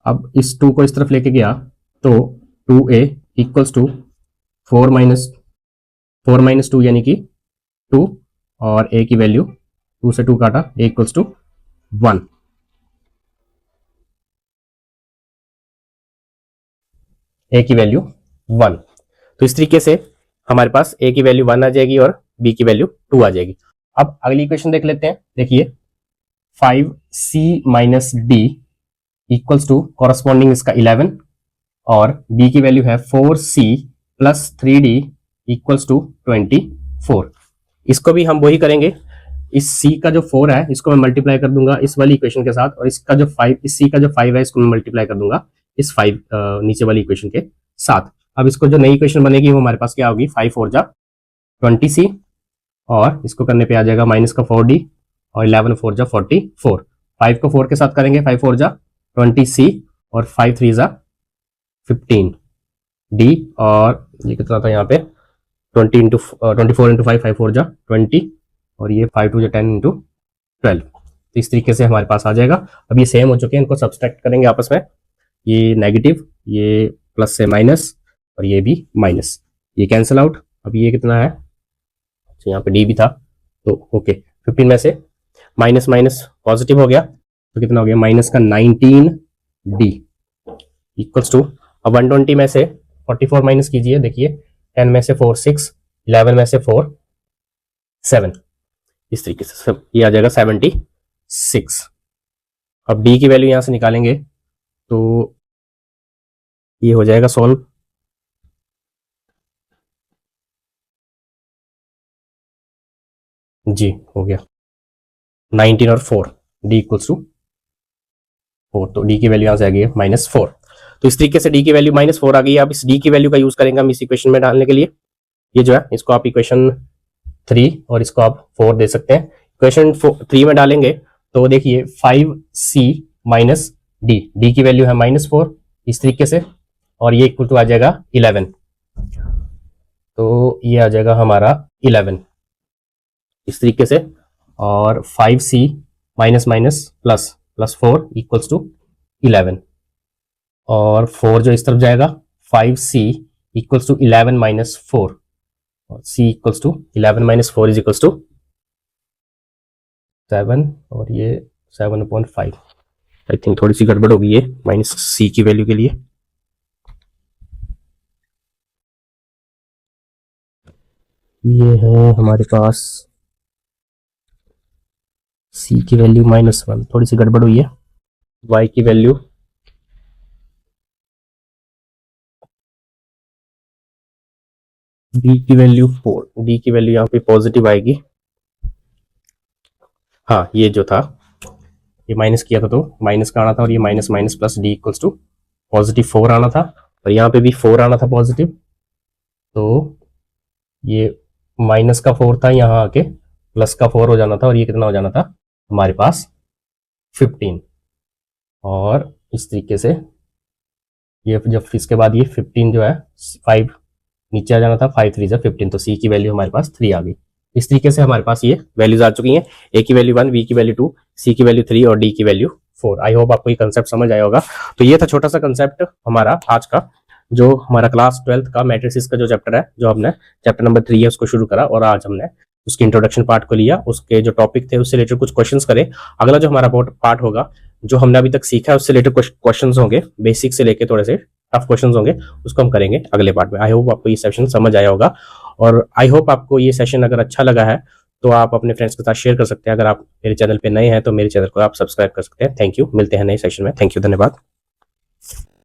अब इस 2 को इस तरफ लेके गया तो 2a इक्वल्स टू 4 माइनस 2 यानी कि 2, और a की वैल्यू 2 से 2 काटा, a इक्वल्स टू 1। a की वैल्यू 1। तो इस तरीके से हमारे पास a की वैल्यू 1 आ जाएगी और b की वैल्यू 2 आ जाएगी। अब अगली इक्वेशन देख लेते हैं। देखिए 5c minus d equals to corresponding इसका 11, और b की वैल्यू है 4c plus 3d equals to 24। इसको भी हम वही करेंगे, इस c का जो 4 है इसको मैं मल्टीप्लाई कर दूंगा इस वाली इक्वेशन के साथ, और इसका जो 5, इस c का जो 5 है इसको मैं मल्टीप्लाई कर दूंगा इस 5 नीचे वाली इक्वेशन के साथ। अब इसको जो नई इक्वेशन बनेगी वो हमारे पास क्या होगी, 5 4 जा 20c, और इसको करने पे आ जाएगा माइनस का 4d, और 11 4 जा 44। 5 को 4 के साथ करेंगे, 5 4 जा 20c, और 5 3 जा 15d, और ये कितना था यहाँ पे 20 इंटू 24 इंटू 5, 5 4 जा 20, और ये 5 2 जा 10 इंटू 12। तो इस तरीके से हमारे पास आ जाएगा। अब ये सेम हो चुके हैं, इनको सब्सट्रैक्ट करेंगे आपस में, ये नेगेटिव, ये प्लस से माइनस, और ये भी माइनस, ये कैंसिल आउट। अब ये कितना है, तो यहाँ पे डी भी था, तो ओके 15 में से माइनस माइनस पॉजिटिव हो गया, तो कितना हो गया, माइनस का 19d इक्वल्स टू, अब 120 में से 44 माइनस कीजिए, देखिए 10 में से 4 6, 11 में से 4 7, इस तरीके से ये आ जाएगा 76। अब d की वैल्यू यहां से निकालेंगे तो ये हो जाएगा सॉल्व, जी हो गया 19 और 4, d इक्वल्स टू 4, तो d की वैल्यू यहां से आ गई है -4। तो इस तरीके से d की वैल्यू -4 आ गई है। अब इस d की वैल्यू का यूज करेंगे हम इस इक्वेशन में डालने के लिए। ये जो है इसको आप इक्वेशन 3 और इसको आप 4 दे सकते हैं। इक्वेशन 3 में डालेंगे तो देखिए 5c माइनस d की वैल्यू है -4 इस तरीके से, और ये इक्वल टू आ जाएगा 11, तो ये आ जाएगा हमारा 11 इस तरीके से, और 5c minus minus plus plus 4 equals to 11, और 4 जो इस तरफ जाएगा 5c equals to 11 minus 4, C equals to 11 minus 4 is equals to 7 और ये 7/5। आई थिंक थोड़ी सी गड़बड़ होगी ये माइनस सी की वैल्यू के लिए। ये है हमारे पास सी की वैल्यू -1, थोड़ी सी गड़बड़ हुई है। y की वैल्यू d की वैल्यू 4, d की वैल्यू यहाँ पे पॉजिटिव आएगी। हाँ, ये जो था ये माइनस किया था तो माइनस का आना था, और ये minus minus plus d equals to positive 4 आना था, और यहाँ पे भी 4 आना था पॉजिटिव। तो ये माइनस का 4 था, यहाँ आके प्लस का 4 हो जाना था, और ये कितना हो जाना था हमारे पास 15। और इस तरीके से ये जब इसके बाद ये 15 जो है 5 नीचे आ जाना था, 5 3 15, तो सी की वैल्यू हमारे पास 3 आ गई। इस तरीके से हमारे पास ये वैल्यूज आ चुकी हैं, ए की वैल्यू 1, बी की वैल्यू 2, सी की वैल्यू 3 और डी की वैल्यू 4। आई होप आपको ये कंसेप्ट समझ आया होगा। तो ये था छोटा सा कंसेप्ट हमारा आज का, जो हमारा क्लास 12th का मैट्रिसेस का जो चैप्टर है, जो हमने चैप्टर नंबर 3 है उसको शुरू करा, और आज हमने उसके इंट्रोडक्शन पार्ट को लिया, उसके जो टॉपिक थे उससे रिलेटेड कुछ क्वेश्चंस करे। अगला जो हमारा पार्ट होगा, जो हमने अभी तक सीखा है उससे रिलेटेड क्वेश्चंस होंगे, बेसिक से लेके थोड़े से टफ क्वेश्चंस होंगे, उसको हम करेंगे अगले पार्ट में। आई होप आपको ये सेशन समझ आया होगा, और आई होप आपको ये सेशन अगर अच्छा लगा है तो आप अपने फ्रेंड्स के साथ शेयर कर सकते हैं। अगर आप मेरे चैनल पे नए हैं तो मेरे चैनल को आप सब्सक्राइब कर सकते हैं। थैंक यू, मिलते हैं नए सेशन में। थैंक यू, धन्यवाद।